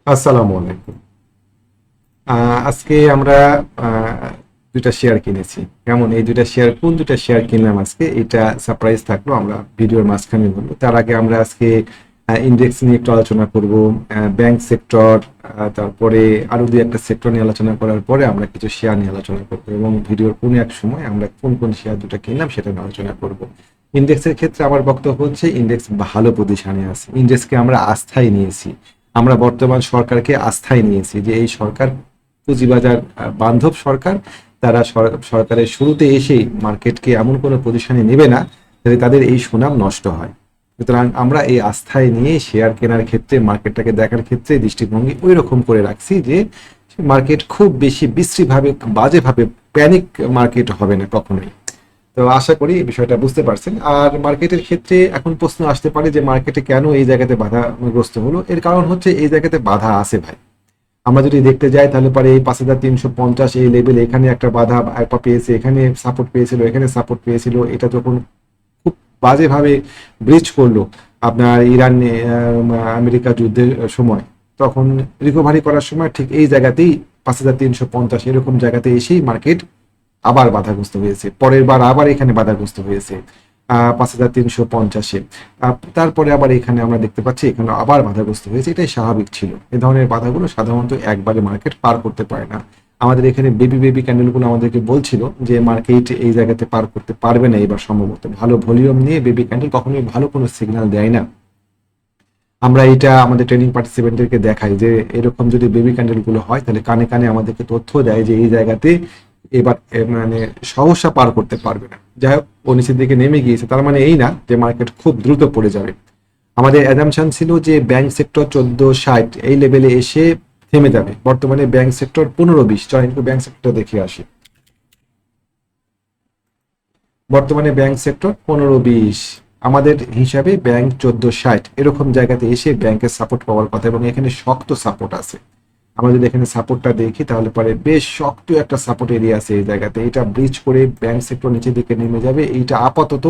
আসসালামু আলাইকুম। আজকে আমরা দুইটা শেয়ার কিনেছি। কেমন, এই দুইটা শেয়ার, কোন দুইটা শেয়ার কিনলাম আজকে, এটা সারপ্রাইজ থাকলো, আমরা ভিডিওর মাঝখানে বলবো। তার আগে আমরা আজকে ইন্ডেক্স নিয়ে একটু আলোচনা করব, ব্যাংক সেক্টর, তারপরে আরো দুই একটা সেক্টর নিয়ে আলোচনা করার পরে আমরা কিছু শেয়ার নিয়ে আলোচনা করবো, এবং ভিডিওর কোন এক সময় আমরা কোন কোন শেয়ার দুটো কিনলাম সেটা নিয়ে আলোচনা করব। ইন্ডেক্সের ক্ষেত্রে আমার বক্তব্য হচ্ছে, ইন্ডেক্স ভালো পজিশনে আছে, ইন্ডেক্সকে আমরা আস্থায় নিয়েছি। আমরা বর্তমান সরকারকে আস্থায় নিয়েছি যে এই সরকার পুঁজিবাজার বান্ধব সরকার। তারা সরকারের শুরুতে এসেই মার্কেটকে এমন কোনো পজিশনে নেবে না যাতে তাদের এই সুনাম নষ্ট হয়। সুতরাং আমরা এই আস্থায় নিয়ে শেয়ার কেনার ক্ষেত্রে, মার্কেটটাকে দেখার ক্ষেত্রে দৃষ্টিভঙ্গি ওই রকম করে রাখছি যে মার্কেট খুব বেশি বিশ্রীভাবে, বাজেভাবে প্যানিক মার্কেট হবে না কখনোই। তো আশা করি এই বিষয়টা বুঝতে পারছেন। আর মার্কেটের ক্ষেত্রে এখন প্রশ্ন আসতে পারে যে মার্কেটে কেন এই জায়গাতে বাধাগ্রস্ত হলো। এর কারণ হচ্ছে এই জায়গাতে বাধা আছে ভাই। আমরা যদি দেখতে যাই তাহলে পরে এই 5,350 এই লেভেল, এখানে একটা বাধা পেয়েছে, এখানে সাপোর্ট পেয়েছিল, এখানে সাপোর্ট পেয়েছিল। এটা যখন খুব বাজেভাবে ব্রিজ করলো আপনার ইরান আমেরিকা যুদ্ধের সময়, তখন রিকভারি করার সময় ঠিক এই জায়গাতেই 5,350 এরকম জায়গাতে এসেই মার্কেট আবার বাধাগ্রস্ত হয়েছে। পরের বার আবার এখানে বাধাগ্রস্ত হয়েছে 5,350-এ। তারপরে আবার এখানে আমরা দেখতে পাচ্ছি এখানে আবার বাধাগ্রস্ত হয়েছে। এটাই স্বাভাবিক ছিল। এ ধরনের বাধাগুলো সাধারণত একবারে মার্কেট পার করতে পারে না। আমাদের এখানে বেবি বেবি ক্যান্ডেলগুলো আমাদেরকে বলছিল যে মার্কেট এই জায়গাতে পার করতে পারবে না এবার সম্ভবত। ভালো ভলিউম নিয়ে বেবি ক্যান্ডেল কখনোই ভালো কোনো সিগন্যাল দেয় না। আমরা এটা আমাদের ট্রেনিং পার্টিসিপেন্টদেরকে দেখাই যে এরকম যদি বেবি ক্যান্ডেল গুলো হয় তাহলে কানে কানে আমাদেরকে তথ্য দেয় যে এই জায়গাতে এবার মানে সহসা পার করতে পারবে না। যাই হোক, ও নিচের দিকে নেমে গিয়েছে, তার মানে এই না যে মার্কেট খুব দ্রুত পড়ে যাবে। আমাদের অ্যাজাম্পশন ছিল যে ব্যাংক সেক্টর 1460 এই লেভেলে এসে থেমে যাবে। বর্তমানে ব্যাংক সেক্টর 15-20, চলেন একটু ব্যাংক সেক্টর দেখে আসি। বর্তমানে ব্যাংক সেক্টর 15-20, আমাদের হিসাবে ব্যাংক 1460 এরকম জায়গাতে এসে ব্যাংকের সাপোর্ট পাওয়ার কথা, এবং এখানে শক্ত সাপোর্ট আছে। আমরা যদি এখানে সাপোর্টটা দেখি তাহলে পরে বেশ শক্ত একটা সাপোর্ট এরিয়া আছে এই জায়গাতে। এটা ব্রিজ করে ব্যাংক সেক্টর নিচের দিকে নেমে যাবে, এইটা আপাতত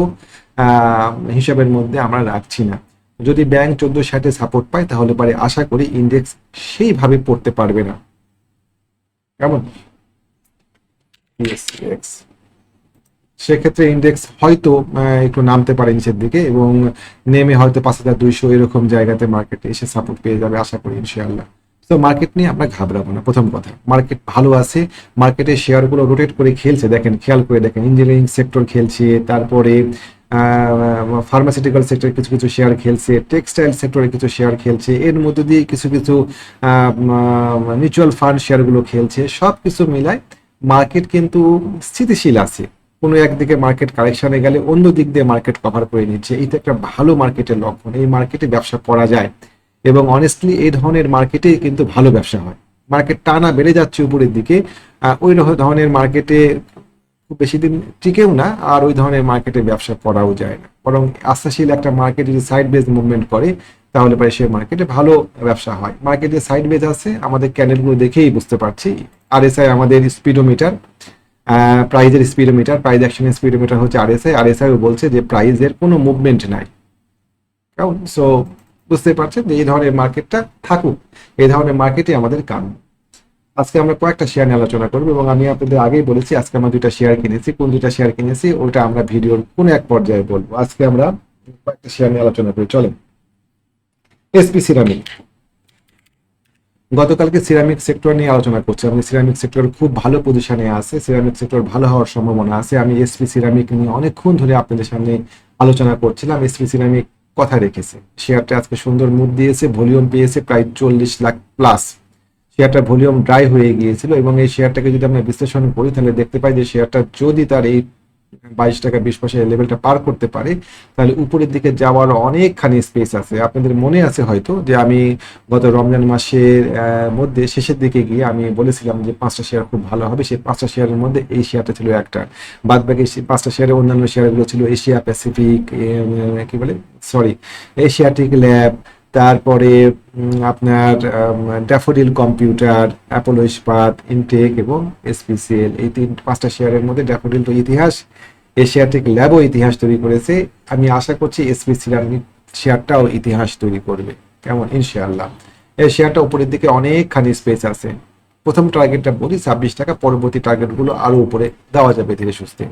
হিসাবের মধ্যে আমরা রাখছি না। যদি ব্যাংক 1460-এ সাপোর্ট পায় তাহলে পরে আশা করি ইন্ডেক্স সেইভাবে পড়তে পারবে না। কেমন, সেক্ষেত্রে ইন্ডেক্স হয়তো একটু নামতে পারে নিচের দিকে, এবং নেমে হয়তো 5,200 এরকম জায়গাতে মার্কেটে এসে সাপোর্ট পেয়ে যাবে আশা করি ইনশাআল্লাহ। তো মার্কেট নিয়ে আমরা ঘাবড়াবো না। প্রথম কথা, মার্কেট ভালো আছে। মার্কেটের শেয়ারগুলো রোটেট করে খেলছে, দেখেন, খেয়াল করে দেখেন, ইঞ্জিনিয়ারিং সেক্টর খেলছে, তারপরে ফার্মাসিউটিক্যাল সেক্টরে কিছু কিছু শেয়ার খেলছে, টেক্সটাইল সেক্টরে কিছু শেয়ার খেলছে, এর মধ্যে দিয়ে কিছু কিছু মিউচুয়াল ফান্ড শেয়ারগুলো খেলছে। সব কিছু মিলায় মার্কেট কিন্তু স্থিতিশীল আছে। কোনো একদিকে মার্কেট কারেকশনে গেলে অন্য দিক দিয়ে মার্কেট কভার করে নিচ্ছে। এটা একটা ভালো মার্কেটের লক্ষণ। এই মার্কেটে ব্যবসা করা যায়, এবং অনেস্টলি এই ধরনের মার্কেটে কিন্তু ভালো ব্যবসা হয়। মার্কেট টানা বেড়ে যাচ্ছে উপরের দিকে, ওই ধরনের মার্কেটে খুব বেশি দিন টিকেও না, আর ওই ধরনের মার্কেটে ব্যবসা করাও যায় না। বরং আস্থাশীল একটা মার্কেট যদি সাইড বেজ মুভমেন্ট করে তাহলে পরে সে মার্কেটে ভালো ব্যবসা হয়। মার্কেটে সাইড বেজ আছে, আমাদের ক্যান্ডেলগুলো দেখেই বুঝতে পারছি। আরএসআই আমাদের স্পিডোমিটার, প্রাইজের স্পিডোমিটার, প্রাইজ অ্যাকশনের স্পিডোমিটার হচ্ছে আরএসআই। আরএসআই বলছে যে প্রাইজের কোনো মুভমেন্ট নাই। কেমন, সো বুঝতে পারছেন যে এই ধরনের মার্কেটটা থাকুক, এই ধরনের মার্কেটে আমাদের কাম। আজকে আমরা কয়েকটা শেয়ার নিয়ে আলোচনা করবো, এবং আমি আপনাদের আগেই বলেছি আজকে আমরা দুইটা শেয়ার কিনেছি। কোন দুইটা শেয়ার কিনেছি ওটা আমরা ভিডিওর কোন এক পর্যায়ে বলবো। আজকে আমরা কয়েকটা শেয়ার নিয়ে আলোচনা করি, চলেন। এসপি সিরামিক, গতকালকে সিরামিক সেক্টর নিয়ে আলোচনা করছি। আমাদের সিরামিক সেক্টর খুব ভালো পজিশনে আছে, সিরামিক সেক্টর ভালো হওয়ার সম্ভাবনা আছে। আমি এসপি সিরামিক নিয়ে অনেকক্ষণ ধরে আপনাদের সামনে আলোচনা করছিলাম। এসপি সিরামিক কথা রেখেছে, শেয়ারটা আজকে সুন্দর মুভ দিয়েছে, ভলিউম পেয়েছে প্রায় 40 লাখ প্লাস। শেয়ারটা ভলিউম ড্রাই হয়ে গিয়েছিল, এবং এই শেয়ারটাকে যদি আমরা বিশ্লেষণ করি তাহলে দেখতে পাই যে শেয়ারটা যদি তার এই 22 টাকা 20 পয়সা লেভেলটা পার করতে পারে তাহলে উপরের দিকে যাওয়ার অনেকখানি স্পেস আছে। আপনাদের মনে আছে হয়তো যে আমি গত রমজান মাসের মধ্যে শেষের দিকে গিয়ে আমি বলেছিলাম যে 5টা শেয়ার খুব ভালো হবে। সেই 5টা শেয়ারের মধ্যে এই শেয়ারটা ছিল একটা। বাদ বাকি 5টা শেয়ারের অন্যান্য শেয়ারগুলো ছিল এশিয়া প্যাসিফিক, কি বলে, সরি, এশিয়াটিক ল্যাব, তারপরে আপনার ড্যাফোডিল কম্পিউটার, অ্যাপোলো ইস্পাত, ইনটেক এবং এসপিসিএল। এই 5টা শেয়ারের মধ্যে ড্যাফোডিল তো ইতিহাস, এশিয়াটিক ল্যাবও ইতিহাস তৈরি করেছে। আমি আশা করছি এসপি সিরামিক শেয়ারটাও ইতিহাস তৈরি করবে, কেমন, ইনশাআল্লাহ। এই শেয়ারটা উপরের দিকে অনেকখানি স্পেস আছে। প্রথম টার্গেটটা বলি 26 টাকা, পরবর্তী টার্গেটগুলো আরো উপরে দেওয়া যাবে ধীরে সুস্থে।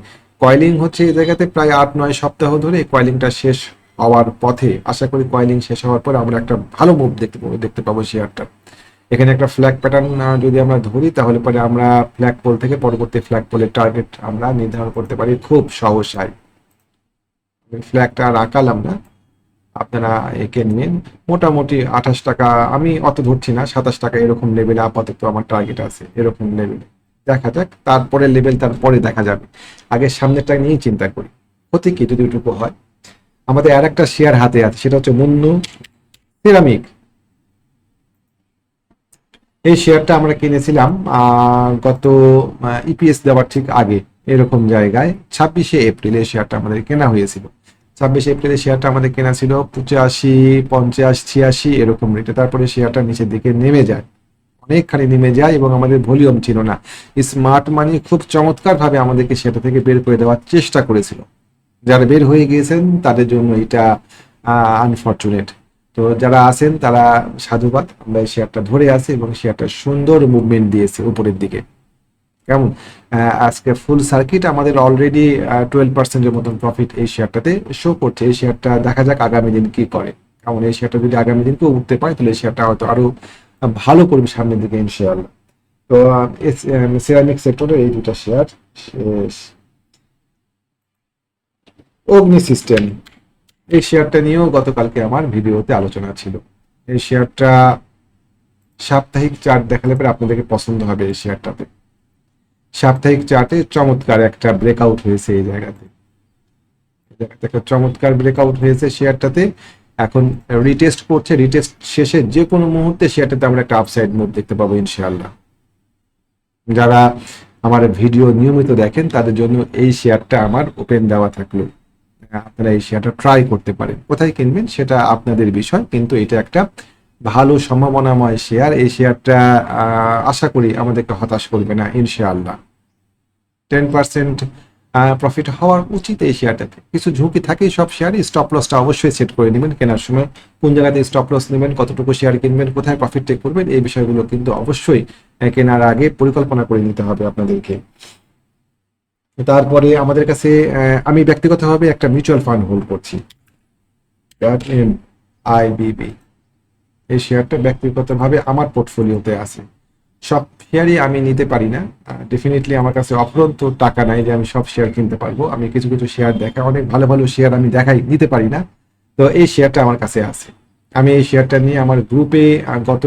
কয়েলিং হচ্ছে এই জায়গাতে প্রায় 8-9 সপ্তাহ ধরে। কয়েলিংটা শেষ হওয়ার পথে, আশা করি কয়েলিং শেষ হওয়ার পর আমরা একটা ভালো মুভ দেখতে পাবো শেয়ারটা। এখানে একটা ফ্ল্যাগ প্যাটার্ন যদি আমরা ধরি, তাহলে পরে আমরা ফ্ল্যাগ পোল থেকে পরবর্তী ফ্ল্যাগ পোলের টার্গেট আমরা নির্ধারণ করতে পারি খুব সহসায়। ফ্ল্যাগটা আর আঁকালাম না, আপনারা এঁকে নিন। মোটামুটি 28 টাকা, আমি অত ধরছি না, 27 টাকা এরকম লেভেলে আপাতত আমার টার্গেট আছে, এরকম লেভেলে দেখা যাক। তারপরে লেভেল তারপরে দেখা যাবে, আগে সামনেরটা নিয়েই চিন্তা করি। ক্ষতি কি যদি ওইটুকু হয়। আমাদের আর একটা শেয়ার হাতে আছে, সেটা হচ্ছে মুন্নু সিরামিক। এই শেয়ারটা আমরা কিনেছিলাম গত ইপিএস দেওয়ার ঠিক আগে, এরকম জায়গায় 26শে এপ্রিল এই শেয়ারটা আমাদের কেনা হয়েছিল। 26শে এপ্রিলে শেয়ারটা আমাদের কেনা ছিল 85, 50, 86 এরকম রেটে। তারপরে শেয়ারটা নিচের দিকে নেমে যায়, অনেকখানি নেমে যায়, এবং আমাদের ভলিউম ছিল না। স্মার্ট মানি খুব চমৎকার ভাবে আমাদেরকে সেটা থেকে বের করে দেওয়ার চেষ্টা করেছিল। যারা বের হয়ে গিয়েছেন তাদের জন্য এটা আনফরচুনেট। তো যারা আছেন তারা সাধুবাদ, আমরা এই শেয়ারটা ধরে আছি এবং শেয়ারটা সুন্দর মুভমেন্ট দিয়েছে উপরের দিকে। কেমন আজকে ফুল সার্কিট আমাদের অলরেডি 12%-এর মতন প্রফিট এই শেয়ারটাতে শো করছে। এই শেয়ারটা দেখা যাক আগামী দিন কি করে। কারণ এই শেয়ারটা যদি আগামী দিনকে উঠতে পারে, তাহলে এই শেয়ারটা হয়তো আরো ভালো করবে সামনের দিকে ইনশাআল্লাহ। তো সিরামিক সেক্টরে এই দুটা শেয়ার শেষ। অগ্নি সিস্টেম, এই শেয়ারটা নিয়েও গতকালকে আমার ভিডিওতে আলোচনা ছিল। এই শেয়ারটা সাপ্তাহিক চার্ট দেখালে পরে আপনাদেরকে পছন্দ হবে। এই শেয়ারটাতে সাপ্তাহিক চার্টে চমৎকার একটা ব্রেকআউট হয়েছে এই জায়গাতে, একটা চমৎকার ব্রেকআউট হয়েছে শেয়ারটাতে। এখন রিটেস্ট করছে, রিটেস্ট শেষে যে কোনো মুহূর্তে শেয়ারটাতে আমরা একটা আপসাইড মুভ দেখতে পাবো ইনশাআল্লাহ। যারা আমার ভিডিও নিয়মিত দেখেন তাদের জন্য এই শেয়ারটা আমার ওপেন দেওয়া থাকলো, আপনারা এই শেয়ারটা ট্রাই করতে পারেন। কোথায় কিনবেন সেটা আপনাদের বিষয়, কিন্তু এটা একটা ভালো সম্ভাবনাময় শেয়ার। এই শেয়ারটা আশা করি আমাদেরকে হতাশ করবে না ইনশাআল্লাহ। 10% প্রফিট হওয়ার উচিত এই শেয়ারটাতে। কিছু ঝুঁকি থাকে সব শেয়ারে, স্টপ লসটা অবশ্যই সেট করে নেবেন কেনার সময়। কোন জায়গাতে স্টপ লস নেবেন, কতটুকু শেয়ার কিনবেন, কোথায় প্রফিট টেক করবেন, এই বিষয়গুলো কিন্তু অবশ্যই কেনার আগে পরিকল্পনা করে নিতে হবে আপনাদেরকে। তারপরে আমাদের কাছে আমি ব্যক্তিগতভাবে একটা মিউচুয়াল ফান্ড হোল্ড করছি, আইবিবি। এই শেয়ারটা ব্যক্তিগতভাবে আমার পোর্টফোলিওতে আছে। সব শেয়ারই আমি নিতে পারি না, ডেফিনেটলি আমার কাছে অফুরন্ত টাকা নাই যে আমি সব শেয়ার কিনতে পারবো। আমি কিছু কিছু শেয়ার দেখা, অনেক ভালো ভালো শেয়ার আমি দেখাই, নিতে পারি না। তো এই শেয়ারটা আমার কাছে আছে। আমি এই শেয়ারটা নিয়ে আমার গ্রুপে গত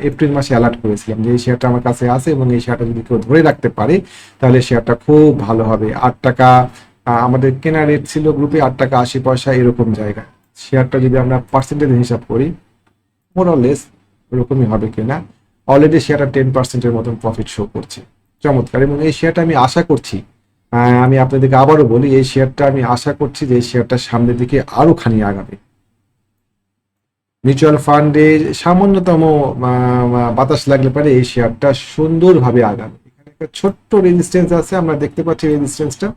এপ্রিল মাসে অ্যালার্ট করেছিলাম যে এই শেয়ারটা আমার কাছে আছে, এবং এই শেয়ারটা যদি কেউ ধরে রাখতে পারে তাহলে শেয়ারটা খুব ভালো হবে। 8 টাকা আমাদের কেনা রেট ছিল গ্রুপে, 8 টাকা 80 পয়সা এরকম জায়গায়। শেয়ারটা যদি আমরা পার্সেন্টেজ হিসাব করি, মোরলেস ওরকমই হবে কিনা। অলরেডি শেয়ারটা 10%-এর মতন প্রফিট শো করছে, চমৎকার। এবং এই শেয়ারটা আমি আশা করছি, আমি আপনাদেরকে আবারও বলি, এই শেয়ারটা আমি আশা করছি যে এই শেয়ারটা সামনের দিকে আরো খানি আগাবে। মিউচুয়াল ফান্ডে সামান্যতম বাতাস লাগলে পারে এই শেয়ারটা সুন্দরভাবে আগাবে। এখানে একটা ছোট্ট রেজিস্ট্যান্স আছে, আমরা দেখতে পাচ্ছি রেজিস্ট্যান্সটা।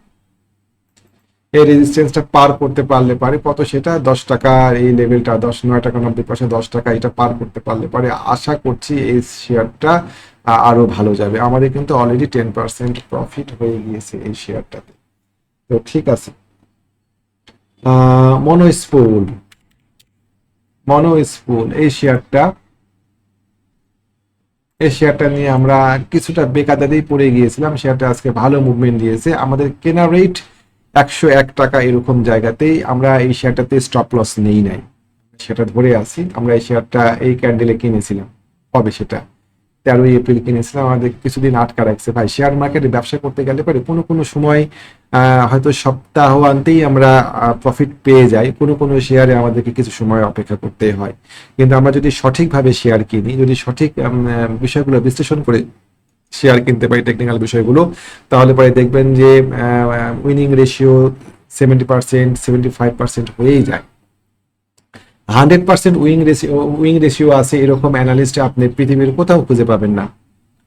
এই রেজিস্ট্যান্সটা পার করতে পারলে পারে কত, সেটা 10 টাকা, এই লেভেলটা 9 টাকা 90 পয়সা, 10 টাকা, এটা পার করতে পারলে পারে আশা করছি এই শেয়ারটা আরো ভালো যাবে। আমাদের কিন্তু অলরেডি 10% প্রফিট হয়ে গিয়েছে এই শেয়ারটাতে। তো ঠিক আছে। মনোস্পুল, এই শেয়ারটা নিয়ে আমরা কিছুটা বেকায়দাতেই পড়ে গিয়েছিলাম। শেয়ারটা আজকে ভালো মুভমেন্ট দিয়েছে। আমাদের কেনা রেট 101 টাকা এরকম জায়গাতেই, আমরা এই শেয়ারটাতে স্টপ লস নেই নাই, সেটা ধরে আছি। আমরা এই শেয়ারটা এই ক্যান্ডেলে কিনেছিলাম, কবে সেটা 13 এপ্রিল কিনেছিলাম। আমাদের কিছুদিন আটকা রাখছে। ভাই, শেয়ার মার্কেটে ব্যবসা করতে গেলে পরে কোনো কোনো সময় হয়তো সপ্তাহ আনতেই আমরা প্রফিট পেয়ে যাই, কোনো কোনো শেয়ারে আমাদেরকে কিছু সময় অপেক্ষা করতে হয়। কিন্তু আমরা যদি সঠিকভাবে শেয়ার কিনি, যদি সঠিক বিষয়গুলো বিশ্লেষণ করে শেয়ার কিনতে পারি, টেকনিক্যাল বিষয়গুলো, তাহলে পরে দেখবেন যে উইনিং রেশিও 70%, 75% হয়েই যায়। 100% উইং রেশিও আছে এরকম অ্যানালিস্ট আপনি পৃথিবীর কোথাও খুঁজে পাবেন না,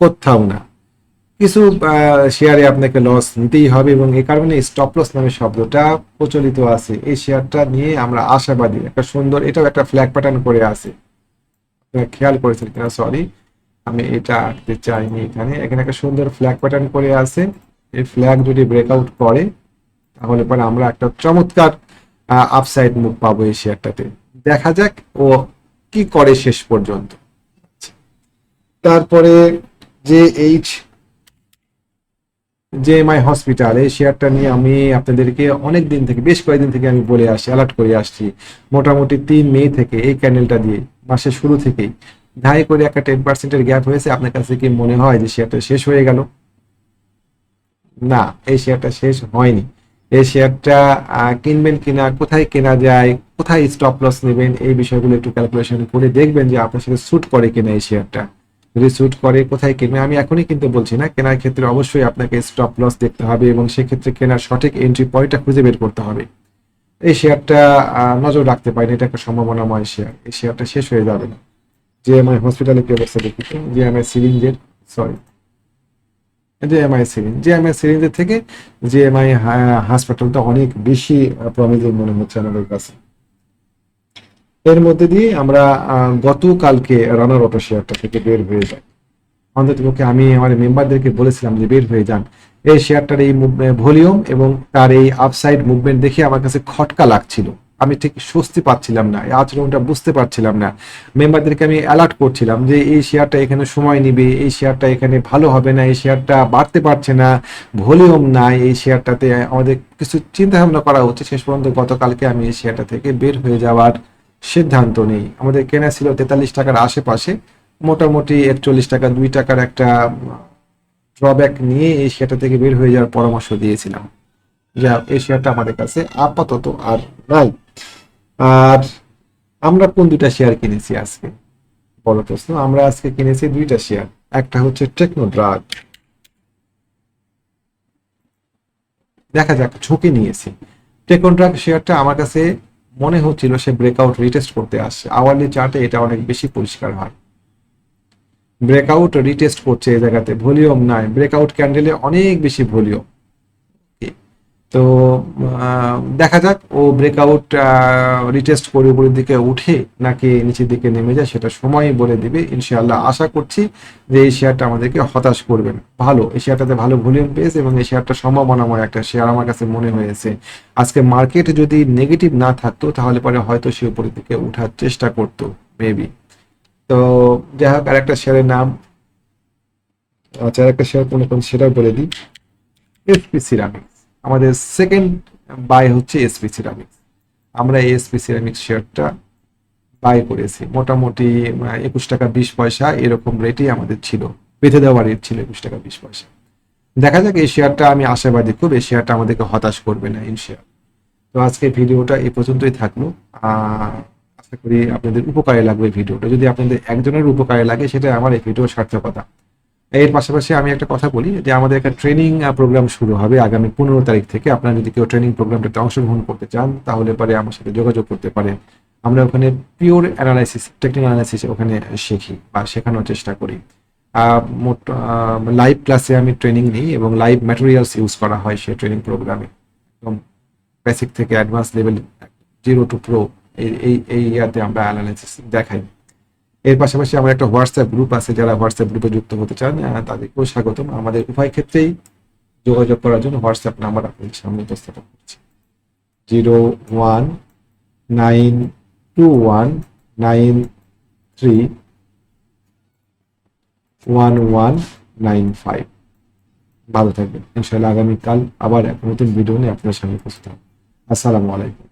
কোথাও না। কিছু শেয়ারে আপনাকে লস নিতেই হবে, এবং এই কারণে স্টপ লস নামে শব্দটা প্রচলিত আছে। এই শেয়ারটা নিয়ে আমরা আশাবাদী, একটা সুন্দর, এটাও একটা ফ্ল্যাগ প্যাটার্ন করে আছে। খেয়াল করেছেন কিনা, সরি আমি এটা আঁকতে চাইনি। এখানে এখানে একটা সুন্দর ফ্ল্যাগ প্যাটার্ন করে আছে। এই ফ্ল্যাগ যদি ব্রেকআউট করে তাহলে পরে আমরা একটা চমৎকার আপসাইড মুভ পাবো এই শেয়ারটাতে। দেখা যাক ও কি করে শেষ পর্যন্ত। তারপরে যে এইচ জেএমআই হসপিটাল, এই শেয়ারটা নিয়ে আমি আপনাদেরকে অনেক দিন থেকে, বেশ কয়েকদিন থেকে আমি বলে আসছি, অ্যালার্ট করে আসছি। মোটামুটি 3 মে থেকে এই ক্যান্ডেলটা দিয়ে মাসের শুরু থেকেই ধাই করে একটা 10%-এর গ্যাপ হয়েছে। আপনার কাছে কি মনে হয় যে শেয়ারটা শেষ হয়ে গেল? না, এই শেয়ারটা শেষ হয়নি। এই শেয়ারটা কিনবেন কিনা, কোথায় কেনা যায়, কোথায় স্টপ লস নেবেন, এই বিষয়গুলো একটু ক্যালকুলেশন করে দেখবেন যে আপনার সাথে স্যুট করে কিনা এই শেয়ারটা। যদি স্যুট করে কোথায় কিনবেন, আমি এখনই কিন্তু বলছি না। কেনার ক্ষেত্রে অবশ্যই আপনাকে স্টপ লস দেখতে হবে এবং সেক্ষেত্রে কেনার সঠিক এন্ট্রি পয়েন্টটা খুঁজে বের করতে হবে। এই শেয়ারটা নজর রাখতে পারেন, এটা একটা সম্ভাবনাময় শেয়ার। এই শেয়ারটা শেষ হয়ে যাবে না। জিএমআই হসপিটালে কি অবস্থা দেখি তো, জিএমআই সিরিঞ্জের, সরি জিএমআই সিরিঞ্জ, জিএমআই সিরিঞ্জের থেকে জিএমআই হাসপাতালটা অনেক বেশি প্রমিজিং মনে হচ্ছে আমাদের কাছে। এর মধ্যে দিয়ে আমরা গতকালকে রানার অটো শেয়ারটা থেকে বের হয়ে যাই। অন্ততপক্ষে আমি আমার মেম্বারদেরকে বলেছিলাম যে বের হয়ে যান। এই শেয়ারটার এই ভলিউম এবং তার এই আপসাইড মুভমেন্ট দেখে আমার কাছে খটকা লাগছিল। আমি ঠিক স্বস্তি পাচ্ছিলাম না, এই আচরণটা বুঝতে পারছিলাম না। মেম্বারদেরকে আমি অ্যালার্ট করছিলাম যে এই শেয়ারটা এখানে সময় নিবে, এই শেয়ারটা এখানে ভালো হবে না, এই শেয়ারটা বাড়তে পারছে না, ভলিউম নাই, এই শেয়ারটাতে আমাদের কিছু চিন্তা ভাবনা করা হচ্ছে। শেষ পর্যন্ত গতকালকে আমি এই শেয়ারটা থেকে বের হয়ে যাওয়ার সিদ্ধান্ত নেই। আমাদের কেনা ছিল 43 টাকার আশেপাশে, মোটামুটি 41 টাকা 2 টাকার একটা ড্রব্যাক নিয়ে এই শেয়ারটা থেকে বের হয়ে যাওয়ার পরামর্শ দিয়েছিলাম। যা এই শেয়ারটা আমাদের কাছে আপাতত আর নাই। আর আমরা কোন দুইটা শেয়ার কিনেছি আজকে, বড় প্রশ্ন। আমরা আজকে কিনেছি দুইটা শেয়ার। একটা হচ্ছে টেকনোড্রাগ, দেখা যাক, ঝুঁকি নিয়েছি। টেকনোড্রাগ শেয়ারটা আমার কাছে মনে হচ্ছিল সে ব্রেকআউট রিটেস্ট করতে আসছে। আওয়ারলি চার্টে এটা অনেক বেশি পরিষ্কার হয়। ব্রেকআউট রিটেস্ট করছে এই জায়গাতে, ভলিউম নাই, ব্রেকআউট ক্যান্ডেলে অনেক বেশি ভলিউম। তো দেখা যাক ও ব্রেকআউট রিটেস্ট করে উপরের দিকে উঠে নাকি নিচের দিকে নেমে যায়, সেটা সময়ই বলে দিবে ইনশাআল্লাহ। আশা করছি যে এই শেয়ারটা আমাদেরকে হতাশ করবে না। ভালো, এই শেয়ারটাতে ভালো ভলিউম পেয়েছে এবং এই শেয়ারটা সম্ভাবনাময় একটা শেয়ার আমার কাছে মনে হয়েছে। আজকে মার্কেট যদি নেগেটিভ না থাকতো তাহলে পরে হয়তো সে উপরের দিকে উঠার চেষ্টা করতো মেবি। তো যাই হোক, আর একটা শেয়ারের নাম, আচ্ছা আর একটা শেয়ার কোন সেটাও বলে দিই। এসপি সিরামিক্স, আমাদের সেকেন্ড বাই হচ্ছে এসপি সিরামিক্স। আমরা এই এসপি সিরামিক্স শেয়ারটা বাই করেছি মোটামুটি 21 টাকা 20 পয়সা, এরকম রেটই আমাদের ছিল, বেঁধে দেওয়া রেট ছিল 21 টাকা 20 পয়সা। দেখা যাক, এই শেয়ারটা আমি আশাবাদী খুব, এই শেয়ারটা আমাদেরকে হতাশ করবে না ইনশাআল্লাহ। তো আজকে ভিডিওটা এই পর্যন্তই থাকলো। আশা করি আপনাদের উপকারে লাগবে ভিডিওটা। যদি আপনাদের একজনের উপকারে লাগে সেটা আমার এই ভিডিও সার্থকতা। এর পাশাপাশি আমি একটা কথা বলি যে আমাদের একটা ট্রেনিং প্রোগ্রাম শুরু হবে আগামী 15 তারিখ থেকে। আপনারা যদি কেউ ট্রেনিং প্রোগ্রামটাতে অংশগ্রহণ করতে চান তাহলে পরে আমার সাথে যোগাযোগ করতে পারেন। আমরা ওখানে পিওর অ্যানালাইসিস, টেকনিক্যাল অ্যানালাইসিস ওখানে শিখি বা শেখানোর চেষ্টা করি। মোট লাইভ ক্লাসে আমি ট্রেনিং নিই এবং লাইভ ম্যাটেরিয়ালস ইউজ করা হয় সেই ট্রেনিং প্রোগ্রামে। একদম বেসিক থেকে অ্যাডভান্স লেভেল, 0 to Pro, এই ইয়াতে আমরা অ্যানালাইসিস দেখাই। এর পাশাপাশি আমার একটা হোয়াটসঅ্যাপ গ্রুপ আছে, যারা হোয়াটসঅ্যাপ গ্রুপে যুক্ত হতে চান তাদেরকেও স্বাগতম। আমাদের উভয় ক্ষেত্রেই যোগাযোগ করার জন্য হোয়াটসঅ্যাপ নাম্বার আপনাদের সামনে উপস্থাপন করছি, 019219311195। ভালো থাকবেন ইনশাআল্লাহ। আগামীকাল আবার এক নতুন ভিডিও নিয়ে আপনাদের সামনে উপস্থিত হব। আসসালামু আলাইকুম।